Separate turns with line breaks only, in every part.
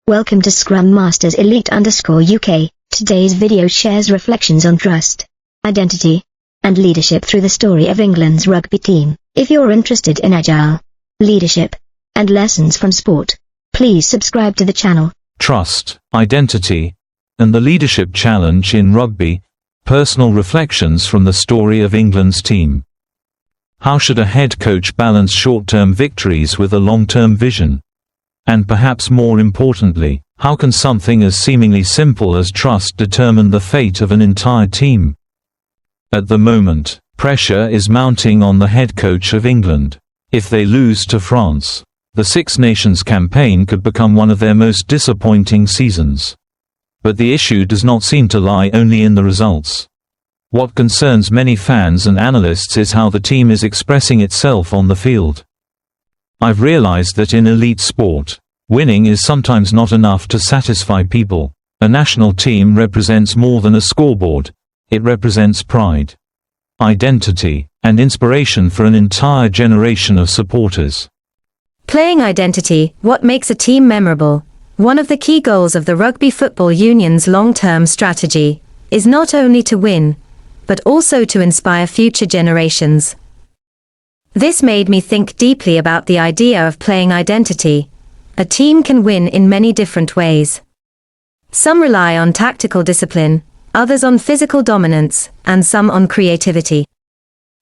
Welcome to Scrum Masters Elite _UK. Today's video shares reflections on trust, identity, and leadership through the story of England's rugby team. If you're interested in agile leadership and lessons from sport, please subscribe to the channel.
Trust, identity, and the leadership challenge in rugby. Personal reflections from the story of England's team. How should a head coach balance short-term victories with a long-term vision? And perhaps more importantly, how can something as seemingly simple as trust determine the fate of an entire team? At the moment, pressure is mounting on the head coach of England. If they lose to France, the Six Nations campaign could become one of their most disappointing seasons. But the issue does not seem to lie only in the results. What concerns many fans and analysts is how the team is expressing itself on the field. I've realized that in elite sport, winning is sometimes not enough to satisfy people. A national team represents more than a scoreboard. It represents pride, identity, and inspiration for an entire generation of supporters.
Playing identity, what makes a team memorable? One of the key goals of the Rugby Football Union's long-term strategy is not only to win, but also to inspire future generations. This made me think deeply about the idea of playing identity. A team can win in many different ways. Some rely on tactical discipline, others on physical dominance, and some on creativity.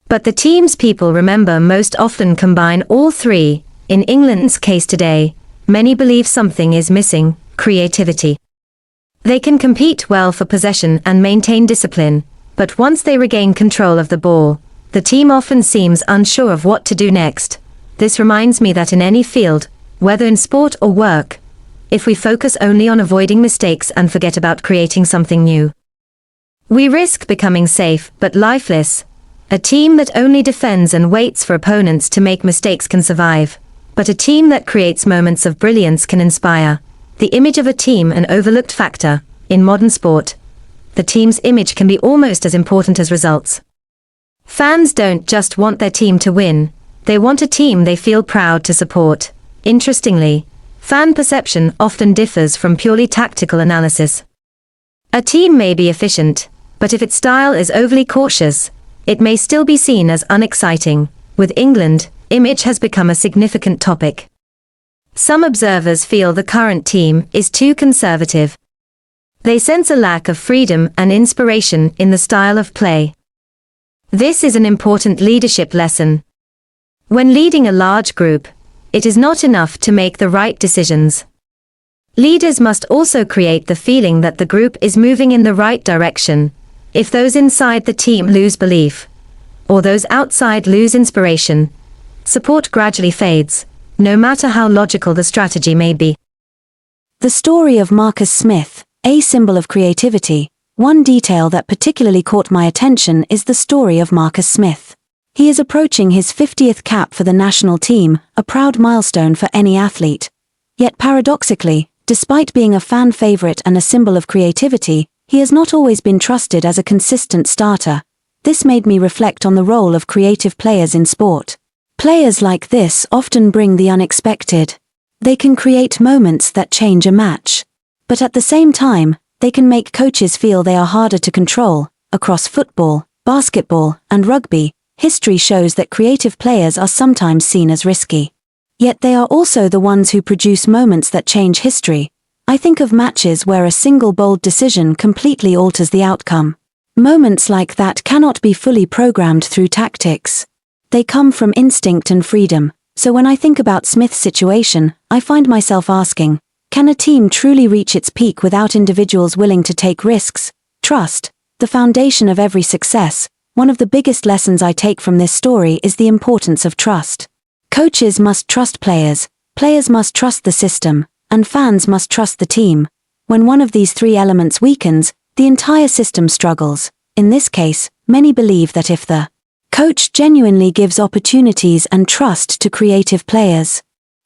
But the teams people remember most often combine all three. In England's case today, many believe something is missing: creativity. They can compete well for possession and maintain discipline, but once they regain control of the ball, the team often seems unsure of what to do next. This reminds me that in any field, whether in sport or work, if we focus only on avoiding mistakes and forget about creating something new, we risk becoming safe but lifeless. A team that only defends and waits for opponents to make mistakes can survive, but a team that creates moments of brilliance can inspire. The image of a team, an overlooked factor in modern sport. The team's image can be almost as important as results. Fans don't just want their team to win, they want a team they feel proud to support. Interestingly, fan perception often differs from purely tactical analysis. A team may be efficient, but if its style is overly cautious, it may still be seen as unexciting. With England, image has become a significant topic. Some observers feel the current team is too conservative. They sense a lack of freedom and inspiration in the style of play. This is an important leadership lesson. When leading a large group, it is not enough to make the right decisions. Leaders must also create the feeling that the group is moving in the right direction. If those inside the team lose belief, or those outside lose inspiration, support gradually fades, no matter how logical the strategy may be.
The story of Marcus Smith, a symbol of creativity. One detail that particularly caught my attention is the story of Marcus Smith. He is approaching his 50th cap for the national team, a proud milestone for any athlete. Yet paradoxically, despite being a fan favorite and a symbol of creativity, he has not always been trusted as a consistent starter. This made me reflect on the role of creative players in sport. Players like this often bring the unexpected. They can create moments that change a match. But at the same time, they can make coaches feel they are harder to control. Across football, basketball, and rugby, history shows that creative players are sometimes seen as risky. Yet they are also the ones who produce moments that change history. I think of matches where a single bold decision completely alters the outcome. Moments like that cannot be fully programmed through tactics. They come from instinct and freedom. So when I think about Smith's situation, I find myself asking, can a team truly reach its peak without individuals willing to take risks? Trust, the foundation of every success. One of the biggest lessons I take from this story is the importance of trust. Coaches must trust players, players must trust the system, and fans must trust the team. When one of these three elements weakens, the entire system struggles. In this case, many believe that if the coach genuinely gives opportunities and trust to creative players,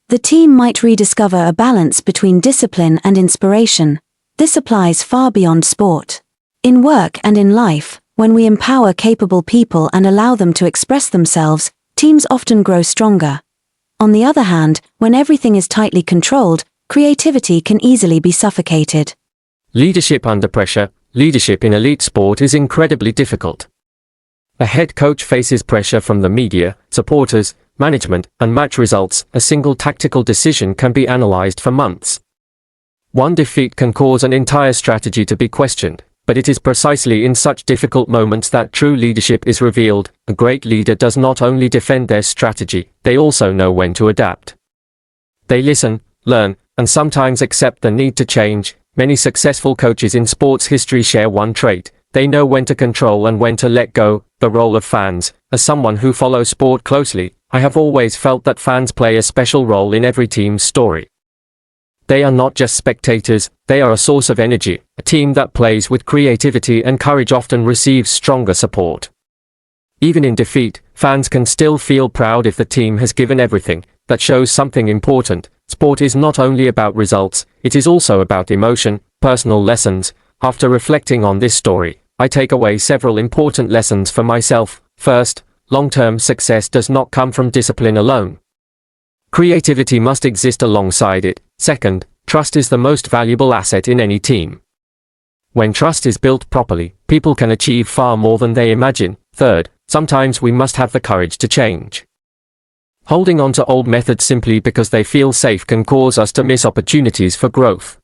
the team might rediscover a balance between discipline and inspiration. This applies far beyond sport. In work and in life, when we empower capable people and allow them to express themselves, teams often grow stronger. On the other hand, when everything is tightly controlled, creativity can easily be suffocated.
Leadership under pressure. Leadership in elite sport is incredibly difficult. A head coach faces pressure from the media, supporters, management, and match results. A single tactical decision can be analyzed for months. One defeat can cause an entire strategy to be questioned, but it is precisely in such difficult moments that true leadership is revealed. A great leader does not only defend their strategy, they also know when to adapt. They listen, learn, and sometimes accept the need to change. Many successful coaches in sports history share one trait: they know when to control and when to let go. The role of fans. As someone who follows sport closely, I have always felt that fans play a special role in every team's story. They are not just spectators, they are a source of energy. A team that plays with creativity and courage often receives stronger support. Even in defeat, fans can still feel proud if the team has given everything. That shows something important. Sport is not only about results, it is also about emotion, personal lessons. After reflecting on this story, I take away several important lessons for myself. First, long-term success does not come from discipline alone. Creativity must exist alongside it. Second, trust is the most valuable asset in any team. When trust is built properly, people can achieve far more than they imagine. Third, sometimes we must have the courage to change. Holding on to old methods simply because they feel safe can cause us to miss opportunities for growth.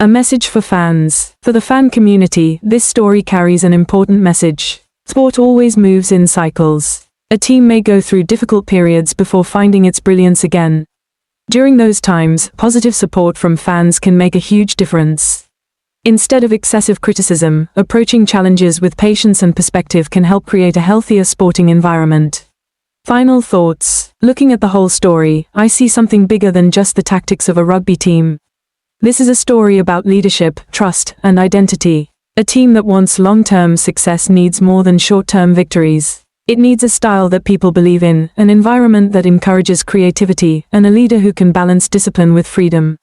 A message for fans. For the fan community, this story carries an important message. Sport always moves in cycles. A team may go through difficult periods before finding its brilliance again. During those times, positive support from fans can make a huge difference. Instead of excessive criticism, approaching challenges with patience and perspective can help create a healthier sporting environment. Final thoughts. Looking at the whole story, I see something bigger than just the tactics of a rugby team. This is a story about leadership, trust, and identity. A team that wants long-term success needs more than short-term victories. It needs a style that people believe in, an environment that encourages creativity, and a leader who can balance discipline with freedom.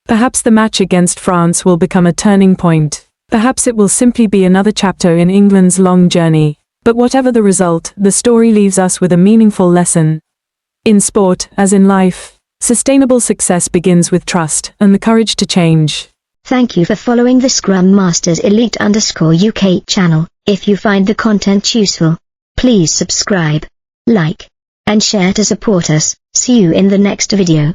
Perhaps the match against France will become a turning point. Perhaps it will simply be another chapter in England's long journey. But whatever the result, the story leaves us with a meaningful lesson. In sport, as in life, sustainable success begins with trust and the courage to change.
Thank you for following the Scrum Masters Elite_UK channel. If you find the content useful, please subscribe, like, and share to support us. See you in the next video.